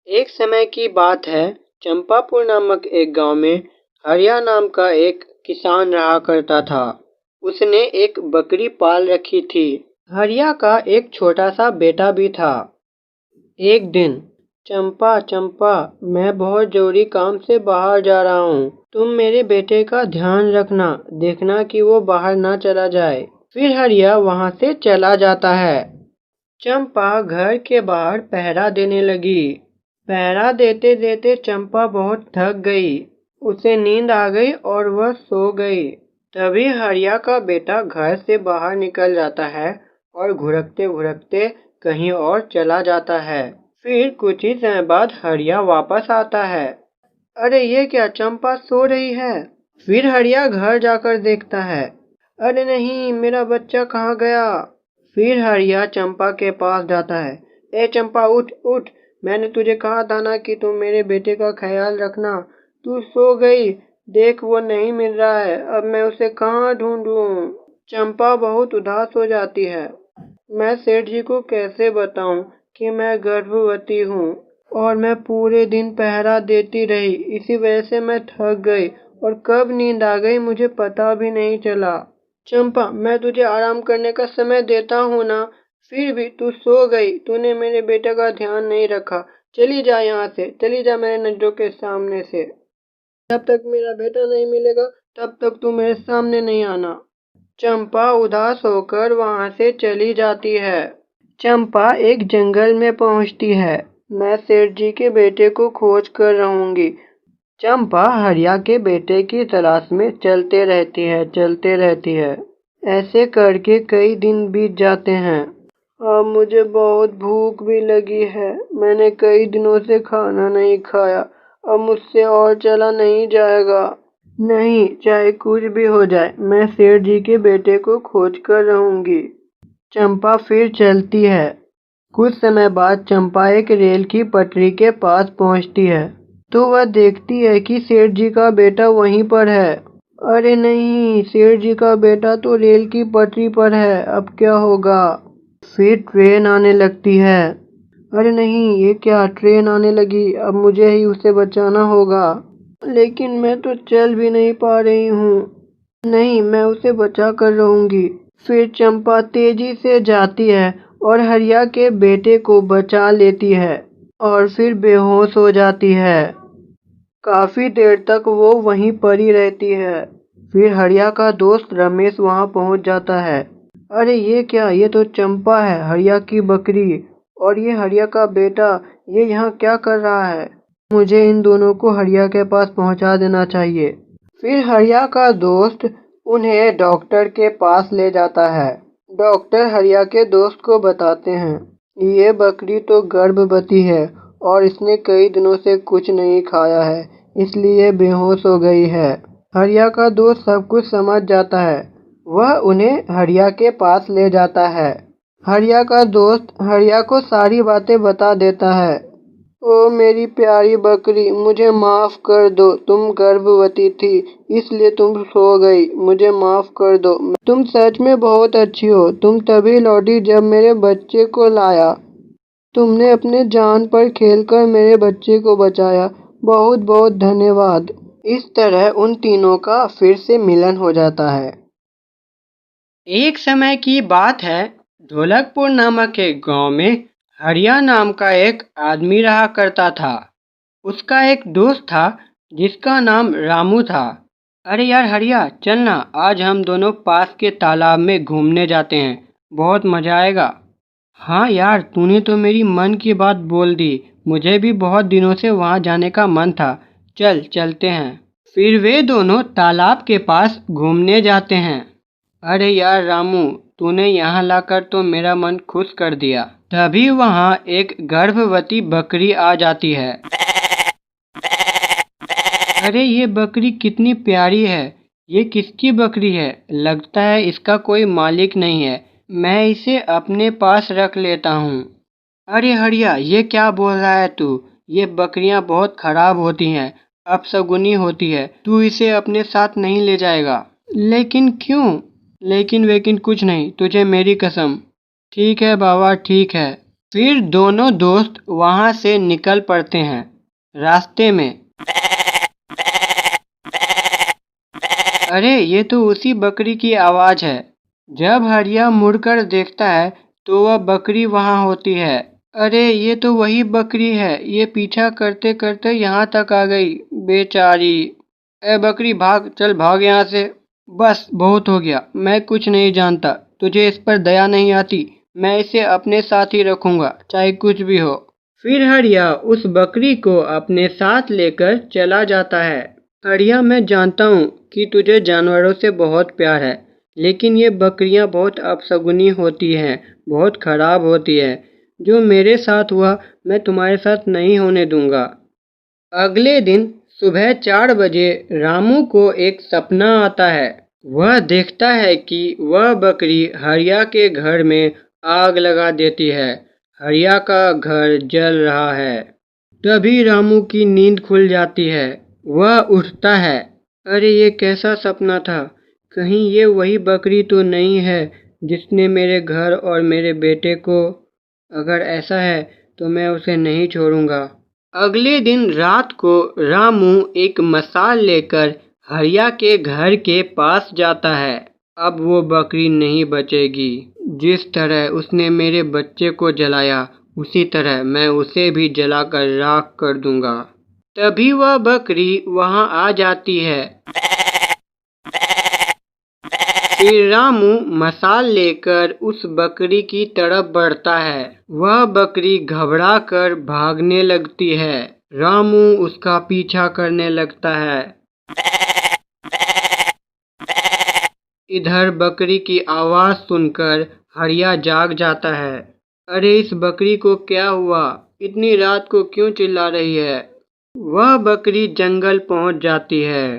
एक समय की बात है। चंपापुर नामक एक गांव में हरिया नाम का एक किसान रहा करता था। उसने एक बकरी पाल रखी थी। हरिया का एक छोटा सा बेटा भी था। एक दिन, चंपा चंपा, मैं बहुत जरूरी काम से बाहर जा रहा हूँ। तुम मेरे बेटे का ध्यान रखना, देखना कि वो बाहर ना चला जाए। फिर हरिया वहां से चला जाता है। चंपा घर के बाहर पहरा देने लगी। पहरा देते देते चंपा बहुत थक गई। उसे नींद आ गई और वह सो गई। तभी हरिया का बेटा घर से बाहर निकल जाता है और घुरकते घुरकते कहीं और चला जाता है। फिर कुछ ही समय बाद हरिया वापस आता है। अरे ये क्या, चंपा सो रही है। फिर हरिया घर जाकर देखता है। अरे नहीं, मेरा बच्चा कहाँ गया। फिर हरिया चंपा के पास जाता है। ए चंपा, उठ उठ, मैंने तुझे कहा था ना कि तुम मेरे बेटे का ख्याल रखना। तू सो गई। देख, वो नहीं मिल रहा है। अब मैं उसे कहाँ ढूंढूं। चंपा बहुत उदास हो जाती है। मैं सेठ जी को कैसे बताऊं कि मैं गर्भवती हूँ और मैं पूरे दिन पहरा देती रही। इसी वजह से मैं थक गई और कब नींद आ गई मुझे पता भी नहीं चला। चंपा, मैं तुझे आराम करने का समय देता हूँ ना, फिर भी तू सो गई। तूने मेरे बेटे का ध्यान नहीं रखा। चली जा यहाँ से, चली जा मेरे नजरों के सामने से। जब तक मेरा बेटा नहीं मिलेगा तब तक तू मेरे सामने नहीं आना। चंपा उदास होकर वहां से चली जाती है। चंपा एक जंगल में पहुंचती है। मैं सेठ जी के बेटे को खोज कर रहूंगी। चंपा हरिया के बेटे की तलाश में चलते रहती है। ऐसे करके कई दिन बीत जाते हैं। अब मुझे बहुत भूख भी लगी है। मैंने कई दिनों से खाना नहीं खाया। अब मुझसे और चला नहीं जाएगा। नहीं, चाहे कुछ भी हो जाए, मैं सेठ जी के बेटे को खोज कर रहूंगी। चंपा फिर चलती है। कुछ समय बाद चंपा एक रेल की पटरी के पास पहुंचती है तो वह देखती है कि सेठ जी का बेटा वहीं पर है। अरे नहीं, सेठ जी का बेटा तो रेल की पटरी पर है। अब क्या होगा। फिर ट्रेन आने लगती है। अरे नहीं, ये क्या, ट्रेन आने लगी। अब मुझे ही उसे बचाना होगा। लेकिन मैं तो चल भी नहीं पा रही हूँ। नहीं, मैं उसे बचा कर रहूंगी। फिर चंपा तेजी से जाती है और हरिया के बेटे को बचा लेती है और फिर बेहोश हो जाती है। काफी देर तक वो वहीं पड़ी रहती है। फिर हरिया का दोस्त रमेश वहां पहुंच जाता है। अरे ये क्या, ये तो चंपा है, हरिया की बकरी, और ये हरिया का बेटा। ये यहाँ क्या कर रहा है। मुझे इन दोनों को हरिया के पास पहुंचा देना चाहिए। फिर हरिया का दोस्त उन्हें डॉक्टर के पास ले जाता है। डॉक्टर हरिया के दोस्त को बताते हैं, ये बकरी तो गर्भवती है और इसने कई दिनों से कुछ नहीं खाया है, इसलिए बेहोश हो गई है। हरिया का दोस्त सब कुछ समझ जाता है। वह उन्हें हरिया के पास ले जाता है। हरिया का दोस्त हरिया को सारी बातें बता देता है। ओ मेरी प्यारी बकरी, मुझे माफ कर दो। तुम गर्भवती थी, इसलिए तुम सो गई। मुझे माफ कर दो। तुम सच में बहुत अच्छी हो। तुम तभी लौटी जब मेरे बच्चे को लाया। तुमने अपने जान पर खेलकर मेरे बच्चे को बचाया। बहुत बहुत धन्यवाद। इस तरह उन तीनों का फिर से मिलन हो जाता है। एक समय की बात है। ढोलकपुर नामक एक गांव में हरिया नाम का एक आदमी रहा करता था। उसका एक दोस्त था जिसका नाम रामू था। अरे यार हरिया, चल ना, आज हम दोनों पास के तालाब में घूमने जाते हैं। बहुत मजा आएगा। हाँ यार, तूने तो मेरी मन की बात बोल दी। मुझे भी बहुत दिनों से वहाँ जाने का मन था। चल चलते हैं। फिर वे दोनों तालाब के पास घूमने जाते हैं। अरे यार रामू, तूने यहाँ लाकर तो मेरा मन खुश कर दिया। तभी वहाँ एक गर्भवती बकरी आ जाती है। अरे ये बकरी कितनी प्यारी है। ये किसकी बकरी है। लगता है इसका कोई मालिक नहीं है। मैं इसे अपने पास रख लेता हूँ। अरे हरिया, ये क्या बोल रहा है तू। ये बकरियां बहुत खराब होती हैं, अपशगुनी होती है। तू इसे अपने साथ नहीं ले जाएगा। लेकिन क्यों। लेकिन वेकिन कुछ नहीं, तुझे मेरी कसम। ठीक है बाबा, ठीक है। फिर दोनों दोस्त वहां से निकल पड़ते हैं। रास्ते में अरे ये तो उसी बकरी की आवाज है। जब हरिया मुड़कर देखता है तो वह बकरी वहां होती है। अरे ये तो वही बकरी है, ये पीछा करते करते यहाँ तक आ गई, बेचारी। ए बकरी भाग, चल भाग यहाँ से। बस बहुत हो गया, मैं कुछ नहीं जानता, तुझे इस पर दया नहीं आती। मैं इसे अपने साथ ही रखूंगा, चाहे कुछ भी हो। फिर हरिया उस बकरी को अपने साथ लेकर चला जाता है। हरिया, मैं जानता हूँ कि तुझे जानवरों से बहुत प्यार है, लेकिन ये बकरियां बहुत अपशगुनी होती हैं, बहुत खराब होती है। जो मेरे साथ हुआ मैं तुम्हारे साथ नहीं होने दूंगा। अगले दिन सुबह 4 बजे रामू को एक सपना आता है। वह देखता है कि वह बकरी हरिया के घर में आग लगा देती है। हरिया का घर जल रहा है। तभी रामू की नींद खुल जाती है। वह उठता है। अरे ये कैसा सपना था? कहीं ये वही बकरी तो नहीं है जिसने मेरे घर और मेरे बेटे को... अगर ऐसा है तो मैं उसे नहीं छोड़ूंगा। अगले दिन रात को रामू एक मशाल लेकर हरिया के घर के पास जाता है। अब वो बकरी नहीं बचेगी। जिस तरह उसने मेरे बच्चे को जलाया, उसी तरह मैं उसे भी जलाकर राख कर दूंगा। तभी वह बकरी वहां आ जाती है। फिर रामू मशाल लेकर उस बकरी की तरफ बढ़ता है। वह बकरी घबरा कर भागने लगती है। रामू उसका पीछा करने लगता है। इधर बकरी की आवाज सुनकर हरिया जाग जाता है। अरे इस बकरी को क्या हुआ? इतनी रात को क्यों चिल्ला रही है? वह बकरी जंगल पहुंच जाती है।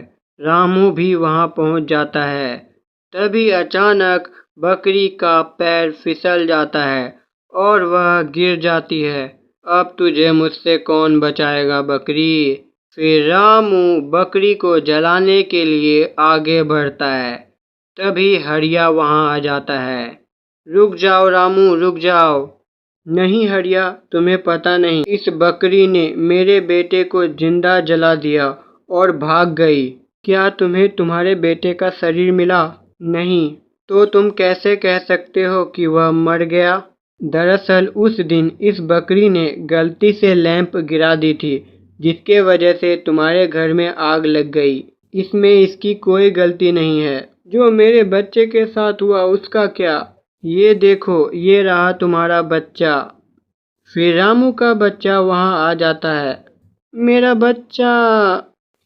रामू भी वहां पहुंच जाता है। तभी अचानक बकरी का पैर फिसल जाता है और वह गिर जाती है। अब तुझे मुझसे कौन बचाएगा बकरी? फिर रामू बकरी को जलाने के लिए आगे बढ़ता है। तभी हरिया वहां आ जाता है। रुक जाओ रामू, रुक जाओ। नहीं हरिया, तुम्हें पता नहीं, इस बकरी ने मेरे बेटे को जिंदा जला दिया और भाग गई। क्या तुम्हें तुम्हारे बेटे का शरीर मिला? नहीं। तो तुम कैसे कह सकते हो कि वह मर गया? दरअसल उस दिन इस बकरी ने गलती से लैंप गिरा दी थी, जिसके वजह से तुम्हारे घर में आग लग गई। इसमें इसकी कोई गलती नहीं है। जो मेरे बच्चे के साथ हुआ उसका क्या? ये देखो, ये रहा तुम्हारा बच्चा। फिर रामू का बच्चा वहां आ जाता है। मेरा बच्चा,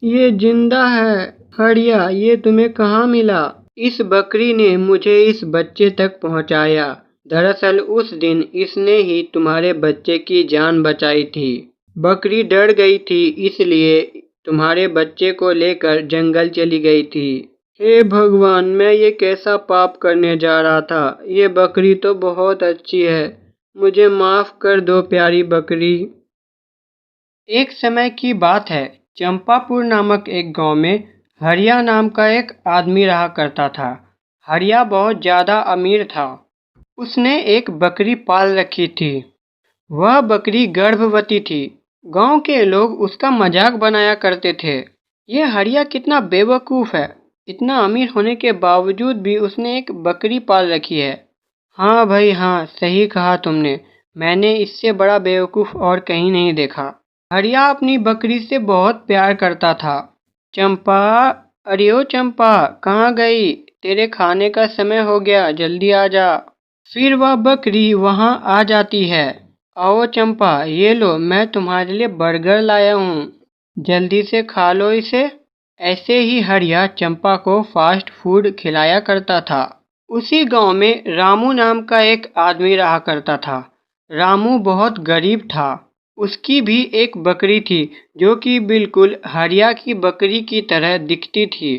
ये जिंदा है। हरिया, ये तुम्हें कहाँ मिला? इस बकरी ने मुझे इस बच्चे तक पहुंचाया। दरअसल उस दिन इसने ही तुम्हारे बच्चे की जान बचाई थी। बकरी डर गई थी, इसलिए तुम्हारे बच्चे को लेकर जंगल चली गई थी। हे भगवान, मैं ये कैसा पाप करने जा रहा था? ये बकरी तो बहुत अच्छी है। मुझे माफ कर दो प्यारी बकरी। एक समय की बात है। चंपापुर नामक एक गांव में हरिया नाम का एक आदमी रहा करता था। हरिया बहुत ज्यादा अमीर था। उसने एक बकरी पाल रखी थी। वह बकरी गर्भवती थी। गांव के लोग उसका मजाक बनाया करते थे। ये हरिया कितना बेवकूफ है, इतना अमीर होने के बावजूद भी उसने एक बकरी पाल रखी है। हाँ भाई हाँ, सही कहा तुमने। मैंने इससे बड़ा बेवकूफ और कहीं नहीं देखा। हरिया अपनी बकरी से बहुत प्यार करता था। चंपा, अरे ओ चंपा, कहाँ गई? तेरे खाने का समय हो गया, जल्दी आ जा। फिर वह बकरी वहां आ जाती है। आओ चंपा, ये लो, मैं तुम्हारे लिए बर्गर लाया हूँ, जल्दी से खा लो इसे। ऐसे ही हरिया चंपा को फास्ट फूड खिलाया करता था। उसी गांव में रामू नाम का एक आदमी रहा करता था। रामू बहुत गरीब था। उसकी भी एक बकरी थी जो कि बिल्कुल हरिया की बकरी की तरह दिखती थी।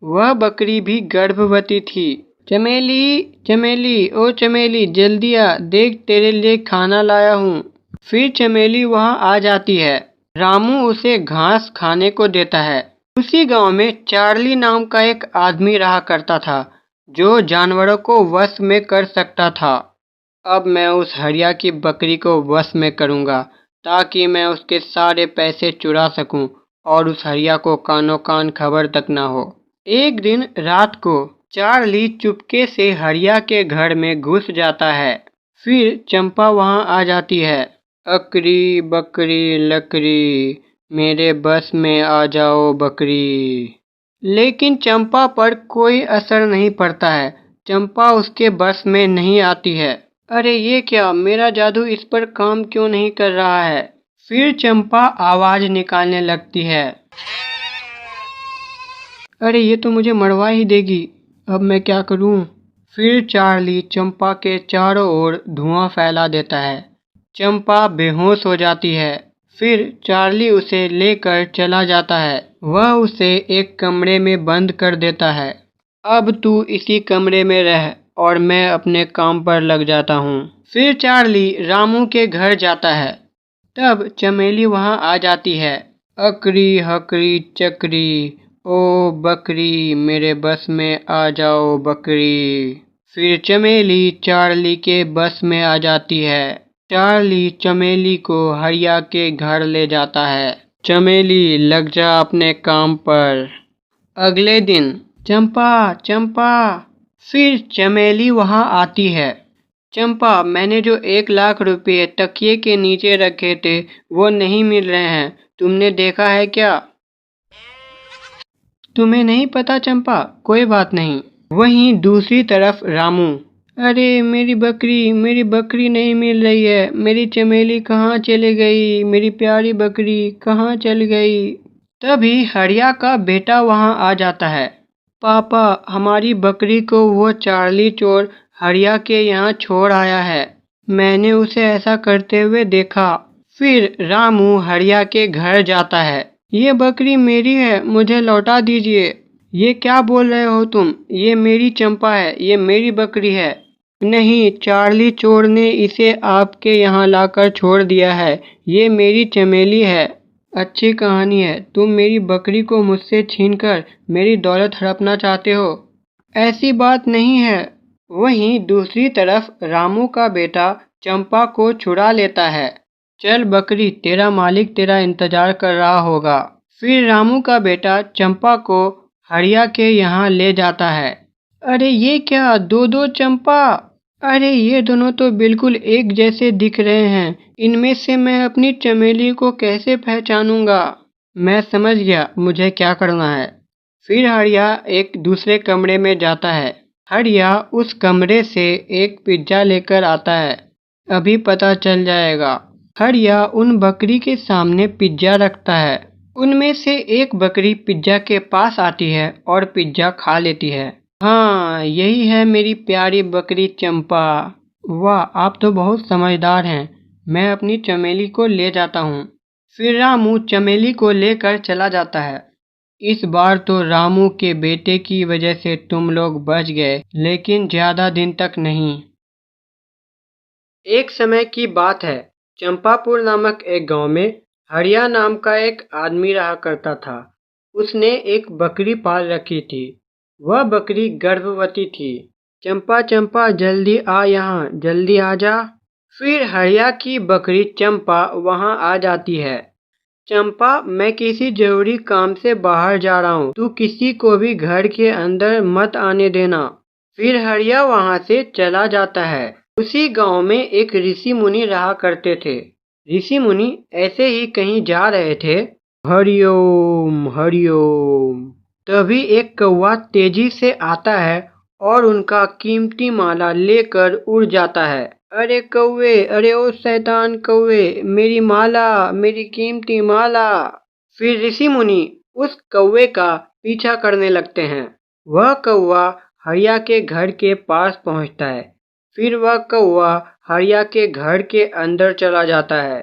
वह बकरी भी गर्भवती थी। चमेली, चमेली, ओ चमेली, जल्दी आ, देख तेरे लिए खाना लाया हूँ। फिर चमेली वहां आ जाती है। रामू उसे घास खाने को देता है। उसी गांव में चार्ली नाम का एक आदमी रहा करता था जो जानवरों को वश में कर सकता था। अब मैं उस हरिया की बकरी को वश में करूँगा ताकि मैं उसके सारे पैसे चुरा सकूं और उस हरिया को कानो कान खबर तक ना हो। एक दिन रात को चार्ली चुपके से हरिया के घर में घुस जाता है। फिर चंपा वहां आ जाती है। अकरी बकरी लकड़ी, मेरे बस में आ जाओ बकरी। लेकिन चंपा पर कोई असर नहीं पड़ता है। चंपा उसके बस में नहीं आती है। अरे ये क्या, मेरा जादू इस पर काम क्यों नहीं कर रहा है? फिर चंपा आवाज निकालने लगती है। अरे ये तो मुझे मरवा ही देगी, अब मैं क्या करूं? फिर चार्ली चंपा के चारों ओर धुआं फैला देता है। चंपा बेहोश हो जाती है। फिर चार्ली उसे लेकर चला जाता है। वह उसे एक कमरे में बंद कर देता है। अब तू इसी कमरे में रह और मैं अपने काम पर लग जाता हूँ। फिर चार्ली रामू के घर जाता है। तब चमेली वहां आ जाती है। अकरी हकरी चकरी, ओ बकरी मेरे बस में आ जाओ बकरी। फिर चमेली चार्ली के बस में आ जाती है। चार्ली चमेली को हरिया के घर ले जाता है। चमेली लग जा अपने काम पर। अगले दिन चंपा चंपा, फिर चमेली वहां आती है। चंपा, मैंने जो 1 लाख रुपए तकिए के नीचे रखे थे वो नहीं मिल रहे हैं, तुमने देखा है क्या? तुम्हें नहीं पता चंपा, कोई बात नहीं। वहीं दूसरी तरफ रामू। अरे मेरी बकरी नहीं मिल रही है, मेरी चमेली कहाँ चली गई, मेरी प्यारी बकरी कहाँ चली गई? तभी हरिया का बेटा वहां आ जाता है। पापा, हमारी बकरी को वो चार्ली चोर हरिया के यहाँ छोड़ आया है। मैंने उसे ऐसा करते हुए देखा। फिर रामू हरिया के घर जाता है। ये बकरी मेरी है, मुझे लौटा दीजिए। ये क्या बोल रहे हो तुम? ये मेरी चंपा है, ये मेरी बकरी है। नहीं, चार्ली चोर ने इसे आपके यहाँ लाकर छोड़ दिया है। ये मेरी चमेली है। अच्छी कहानी है। तुम मेरी बकरी को मुझसे छीनकर मेरी दौलत हड़पना चाहते हो? ऐसी बात नहीं है। वहीं दूसरी तरफ रामू का बेटा चंपा को छुड़ा लेता है। चल बकरी, तेरा मालिक तेरा इंतजार कर रहा होगा। फिर रामू का बेटा चंपा को हरिया के यहाँ ले जाता है। अरे ये क्या, दो दो चंपा? अरे ये दोनों तो बिल्कुल एक जैसे दिख रहे हैं। इनमें से मैं अपनी चमेली को कैसे पहचानूंगा? मैं समझ गया मुझे क्या करना है। फिर हरिया एक दूसरे कमरे में जाता है। हरिया उस कमरे से एक पिज्जा लेकर आता है। अभी पता चल जाएगा। हरिया उन बकरी के सामने पिज्जा रखता है। उनमें से एक बकरी पिज्जा के पास आती है और पिज्जा खा लेती है। हाँ, यही है मेरी प्यारी बकरी चंपा। वाह, आप तो बहुत समझदार हैं। मैं अपनी चमेली को ले जाता हूँ। फिर रामू चमेली को लेकर चला जाता है। इस बार तो रामू के बेटे की वजह से तुम लोग बच गए, लेकिन ज्यादा दिन तक नहीं। एक समय की बात है। चंपापुर नामक एक गांव में हरिया नाम का एक आदमी रहा करता था। उसने एक बकरी पाल रखी थी। वह बकरी गर्भवती थी। चंपा चंपा, जल्दी आ यहाँ, जल्दी आ जा। फिर हरिया की बकरी चंपा वहां आ जाती है। चंपा, मैं किसी जरूरी काम से बाहर जा रहा हूँ, तू किसी को भी घर के अंदर मत आने देना। फिर हरिया वहां से चला जाता है। उसी गांव में एक ऋषि मुनि रहा करते थे। ऋषि मुनि ऐसे ही कहीं जा रहे थे। हरिओम हरिओम। तभी एक कौवा तेजी से आता है और उनका कीमती माला लेकर उड़ जाता है। अरे कौवे, अरे ओ शैतान कौवे, मेरी माला, मेरी कीमती माला। फिर ऋषि मुनि उस कौवे का पीछा करने लगते हैं। वह कौवा हरिया के घर के पास पहुंचता है। फिर वह कौवा हरिया के घर के अंदर चला जाता है।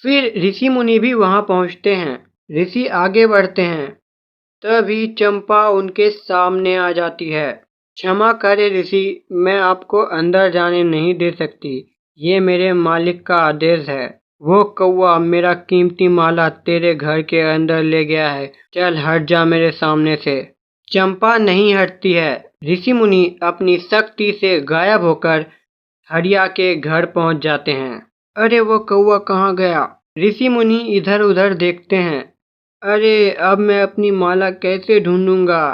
फिर ऋषि मुनि भी वहां पहुंचते हैं। ऋषि आगे बढ़ते हैं। तभी चंपा उनके सामने आ जाती है। क्षमा करें ऋषि, मैं आपको अंदर जाने नहीं दे सकती। ये मेरे मालिक का आदेश है। वो कौवा मेरा कीमती माला तेरे घर के अंदर ले गया है। चल हट जा मेरे सामने से। चंपा नहीं हटती है। ऋषि मुनि अपनी शक्ति से गायब होकर हरिया के घर पहुंच जाते हैं। अरे वो कौवा कहाँ गया? ऋषि मुनि इधर उधर देखते हैं। अरे अब मैं अपनी माला कैसे ढूंढूंगा?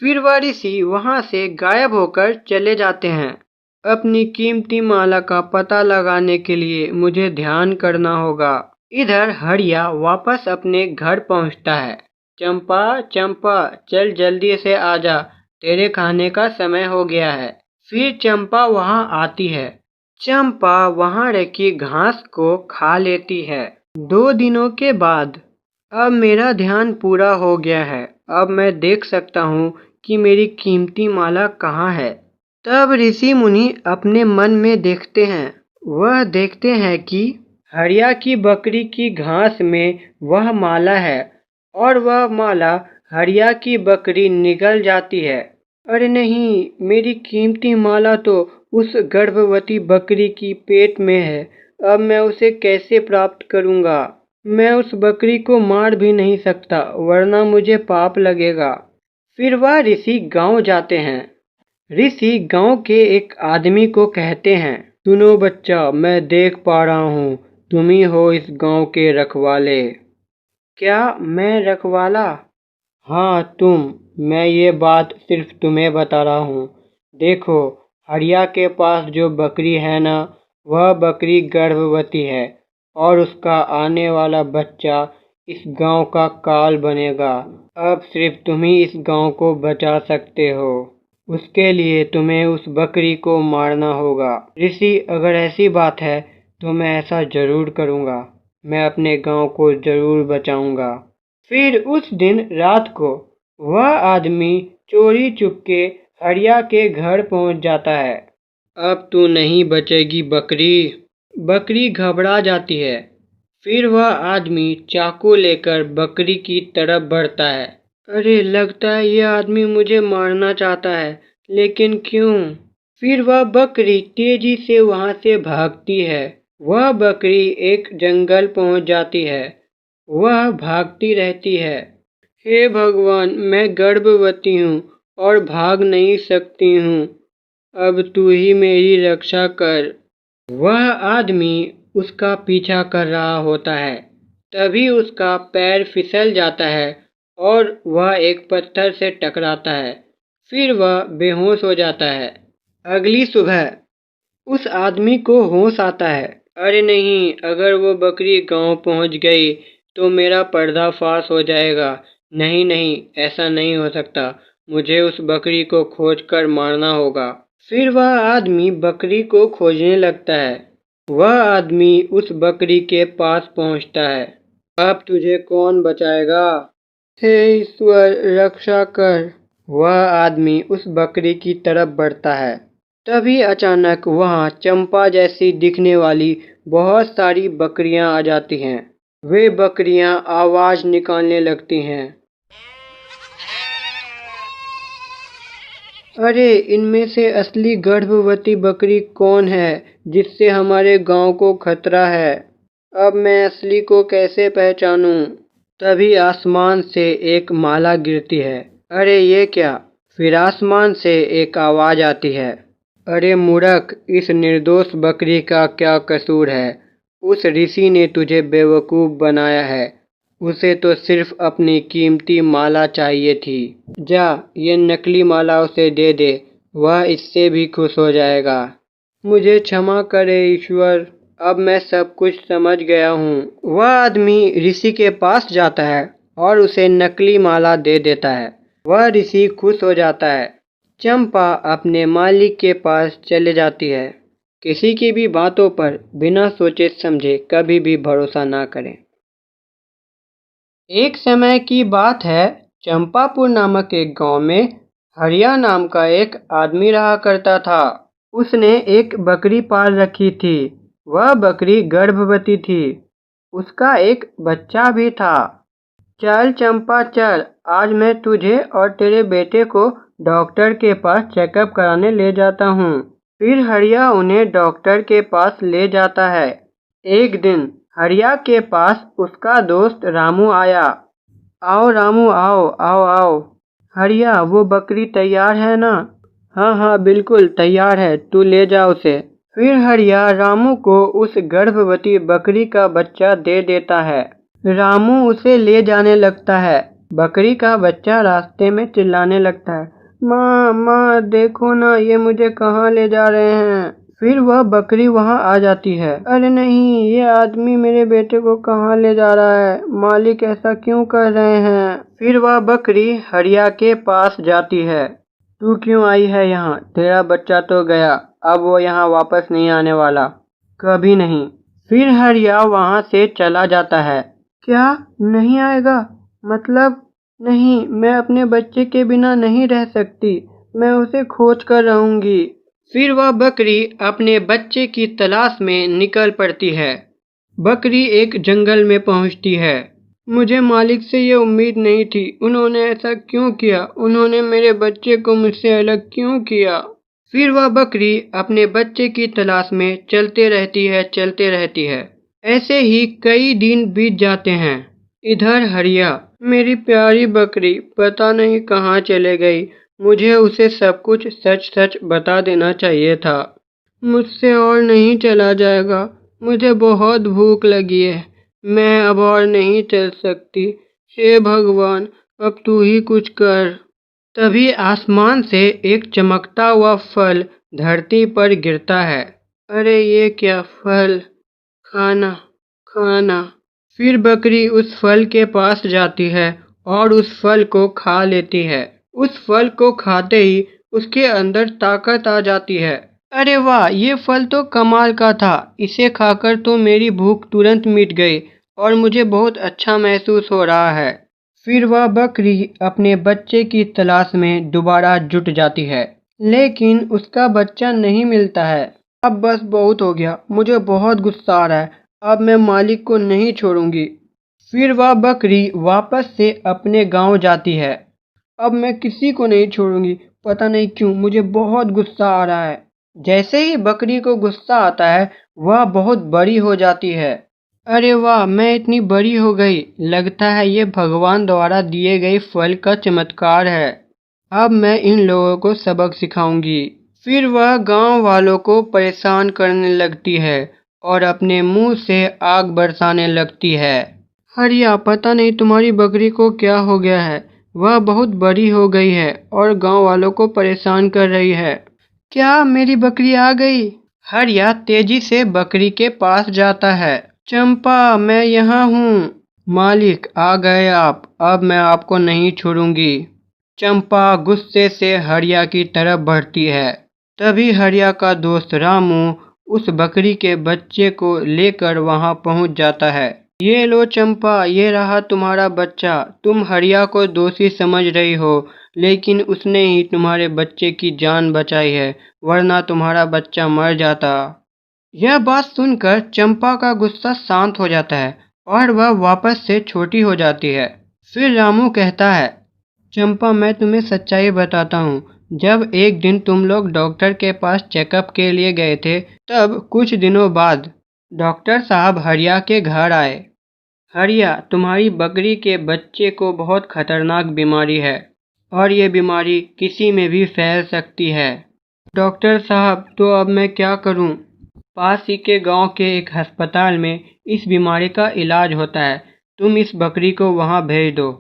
फिर वह ऋषि वहां से गायब होकर चले जाते हैं। अपनी कीमती माला का पता लगाने के लिए मुझे ध्यान करना होगा। इधर हरिया वापस अपने घर पहुंचता है। चंपा चंपा, चल जल्दी से आजा, तेरे खाने का समय हो गया है। फिर चंपा वहां आती है। चंपा वहां रखी घास को खा लेती है। 2 दिनों के बाद अब मेरा ध्यान पूरा हो गया है। अब मैं देख सकता हूँ कि मेरी कीमती माला कहाँ है। तब ऋषि मुनि अपने मन में देखते हैं। वह देखते हैं कि हरिया की बकरी की घास में वह माला है और वह माला हरिया की बकरी निगल जाती है। अरे नहीं, मेरी कीमती माला तो उस गर्भवती बकरी की पेट में है। अब मैं उसे कैसे प्राप्त करूंगा? मैं उस बकरी को मार भी नहीं सकता, वरना मुझे पाप लगेगा। फिर वह ऋषि गांव जाते हैं। ऋषि गांव के एक आदमी को कहते हैं, सुनो बच्चा, मैं देख पा रहा हूँ तुम ही हो इस गांव के रखवाले। क्या मैं रखवाला? हाँ तुम। मैं ये बात सिर्फ तुम्हें बता रहा हूँ। देखो, हरिया के पास जो बकरी है ना, वह बकरी गर्भवती है और उसका आने वाला बच्चा इस गांव का काल बनेगा। अब सिर्फ तुम ही इस गांव को बचा सकते हो। उसके लिए तुम्हें उस बकरी को मारना होगा। ऋषि, अगर ऐसी बात है तो मैं ऐसा जरूर करूँगा। मैं अपने गांव को जरूर बचाऊंगा। फिर उस दिन रात को वह आदमी चोरी चुपके हरिया के घर पहुंच जाता है। अब तू नहीं बचेगी बकरी। बकरी घबरा जाती है। फिर वह आदमी चाकू लेकर बकरी की तरफ बढ़ता है। अरे, लगता है यह आदमी मुझे मारना चाहता है, लेकिन क्यों? फिर वह बकरी तेजी से वहां से भागती है। वह बकरी एक जंगल पहुंच जाती है। वह भागती रहती है। हे भगवान, मैं गर्भवती हूँ और भाग नहीं सकती हूँ। अब तू ही मेरी रक्षा कर। वह आदमी उसका पीछा कर रहा होता है। तभी उसका पैर फिसल जाता है और वह एक पत्थर से टकराता है। फिर वह बेहोश हो जाता है। अगली सुबह उस आदमी को होश आता है। अरे नहीं, अगर वो बकरी गांव पहुंच गई तो मेरा पर्दाफाश हो जाएगा। नहीं नहीं, ऐसा नहीं हो सकता। मुझे उस बकरी को खोजकर मारना होगा। फिर वह आदमी बकरी को खोजने लगता है। वह आदमी उस बकरी के पास पहुंचता है। अब तुझे कौन बचाएगा? हे ईश्वर, रक्षा कर। वह आदमी उस बकरी की तरफ बढ़ता है। तभी अचानक वहां चंपा जैसी दिखने वाली बहुत सारी बकरियां आ जाती हैं। वे बकरियां आवाज निकालने लगती हैं। अरे, इनमें से असली गर्भवती बकरी कौन है जिससे हमारे गांव को खतरा है? अब मैं असली को कैसे पहचानूं? तभी आसमान से एक माला गिरती है। अरे ये क्या? फिर आसमान से एक आवाज आती है। अरे मूर्ख, इस निर्दोष बकरी का क्या कसूर है? उस ऋषि ने तुझे बेवकूफ बनाया है। उसे तो सिर्फ अपनी कीमती माला चाहिए थी। जा, ये नकली माला उसे दे दे, वह इससे भी खुश हो जाएगा। मुझे क्षमा करे ईश्वर, अब मैं सब कुछ समझ गया हूँ। वह आदमी ऋषि के पास जाता है और उसे नकली माला दे देता है। वह ऋषि खुश हो जाता है। चंपा अपने मालिक के पास चले जाती है। किसी की भी बातों पर बिना सोचे समझे कभी भी भरोसा ना करें। एक समय की बात है, चंपापुर नामक एक गांव में हरिया नाम का एक आदमी रहा करता था। उसने एक बकरी पाल रखी थी। वह बकरी गर्भवती थी। उसका एक बच्चा भी था। चल चंपा चल, आज मैं तुझे और तेरे बेटे को डॉक्टर के पास चेकअप कराने ले जाता हूँ। फिर हरिया उन्हें डॉक्टर के पास ले जाता है। एक दिन हरिया के पास उसका दोस्त रामू आया। आओ रामू, आओ आओ आओ। हरिया, वो बकरी तैयार है ना? हाँ हाँ, बिल्कुल तैयार है, तू ले जा उसे। फिर हरिया रामू को उस गर्भवती बकरी का बच्चा दे देता है। रामू उसे ले जाने लगता है। बकरी का बच्चा रास्ते में चिल्लाने लगता है, माँ माँ देखो ना, ये मुझे कहाँ ले जा रहे हैं। फिर वह बकरी वहाँ आ जाती है। अरे नहीं, ये आदमी मेरे बेटे को कहाँ ले जा रहा है, मालिक ऐसा क्यों कर रहे हैं। फिर वह बकरी हरिया के पास जाती है। तू क्यों आई है यहाँ? तेरा बच्चा तो गया, अब वो यहाँ वापस नहीं आने वाला, कभी नहीं। फिर हरिया वहाँ से चला जाता है। क्या नहीं आएगा? मतलब नहीं, मैं अपने बच्चे के बिना नहीं रह सकती, मैं उसे खोज कर रहूंगी। फिर वह बकरी अपने बच्चे की तलाश में निकल पड़ती है। बकरी एक जंगल में पहुंचती है। मुझे मालिक से ये उम्मीद नहीं थी, उन्होंने ऐसा क्यों किया, उन्होंने मेरे बच्चे को मुझसे अलग क्यों किया। फिर वह बकरी अपने बच्चे की तलाश में चलते रहती है। ऐसे ही कई दिन बीत जाते हैं। इधर हरिया, मेरी प्यारी बकरी पता नहीं कहाँ चले गई, मुझे उसे सब कुछ सच सच बता देना चाहिए था। मुझसे और नहीं चला जाएगा, मुझे बहुत भूख लगी है, मैं अब और नहीं चल सकती। हे भगवान, अब तू ही कुछ कर। तभी आसमान से एक चमकता हुआ फल धरती पर गिरता है। अरे ये क्या फल, खाना खाना। फिर बकरी उस फल के पास जाती है और उस फल को खा लेती है। उस फल को खाते ही उसके अंदर ताकत आ जाती है। अरे वाह, ये फल तो कमाल का था, इसे खाकर तो मेरी भूख तुरंत मिट गई और मुझे बहुत अच्छा महसूस हो रहा है। फिर वह बकरी अपने बच्चे की तलाश में दोबारा जुट जाती है, लेकिन उसका बच्चा नहीं मिलता है। अब बस बहुत हो गया, मुझे बहुत गुस्सा आ रहा है, अब मैं मालिक को नहीं छोड़ूंगी। फिर वह बकरी वापस से अपने गांव जाती है। अब मैं किसी को नहीं छोड़ूंगी, पता नहीं क्यों मुझे बहुत गुस्सा आ रहा है। जैसे ही बकरी को गुस्सा आता है, वह बहुत बड़ी हो जाती है। अरे वाह, मैं इतनी बड़ी हो गई, लगता है ये भगवान द्वारा दिए गए फल का चमत्कार है। अब मैं इन लोगों को सबक सिखाऊंगी। फिर वह गांव वालों को परेशान करने लगती है और अपने मुंह से आग बरसाने लगती है। हरिया, पता नहीं तुम्हारी बकरी को क्या हो गया है, वह बहुत बड़ी हो गई है और गांव वालों को परेशान कर रही है। क्या मेरी बकरी आ गई? हरिया तेजी से बकरी के पास जाता है। चंपा, मैं यहाँ हूँ। मालिक, आ गए आप, अब मैं आपको नहीं छोड़ूंगी। चंपा गुस्से से हरिया की तरफ बढ़ती है। तभी हरिया का दोस्त रामू उस बकरी के बच्चे को लेकर वहां पहुंच जाता है। ये लो चंपा, ये रहा तुम्हारा बच्चा। तुम हरिया को दोषी समझ रही हो, लेकिन उसने ही तुम्हारे बच्चे की जान बचाई है, वरना तुम्हारा बच्चा मर जाता। यह बात सुनकर चंपा का गुस्सा शांत हो जाता है और वह वापस से छोटी हो जाती है। फिर रामू कहता है, चंपा, मैं तुम्हें सच्चाई बताता हूँ। जब एक दिन तुम लोग डॉक्टर के पास चेकअप के लिए गए थे, तब कुछ दिनों बाद डॉक्टर साहब हरिया के घर आए। हरिया, तुम्हारी बकरी के बच्चे को बहुत खतरनाक बीमारी है और ये बीमारी किसी में भी फैल सकती है। डॉक्टर साहब, तो अब मैं क्या करूं? पास ही के गांव के एक अस्पताल में इस बीमारी का इलाज होता है, तुम इस बकरी को वहां भेज दो।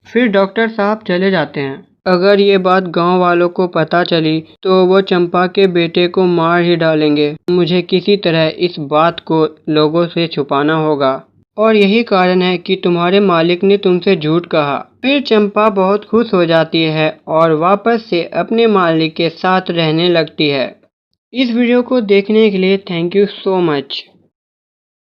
फिर डॉक्टर साहब चले जाते हैं। अगर ये बात गांव वालों को पता चली तो वो चंपा के बेटे को मार ही डालेंगे। मुझे किसी तरह इस बात को लोगों से छुपाना होगा और यही कारण है कि तुम्हारे मालिक ने तुमसे झूठ कहा। फिर चंपा बहुत खुश हो जाती है और वापस से अपने मालिक के साथ रहने लगती है। इस वीडियो को देखने के लिए थैंक यू सो मच।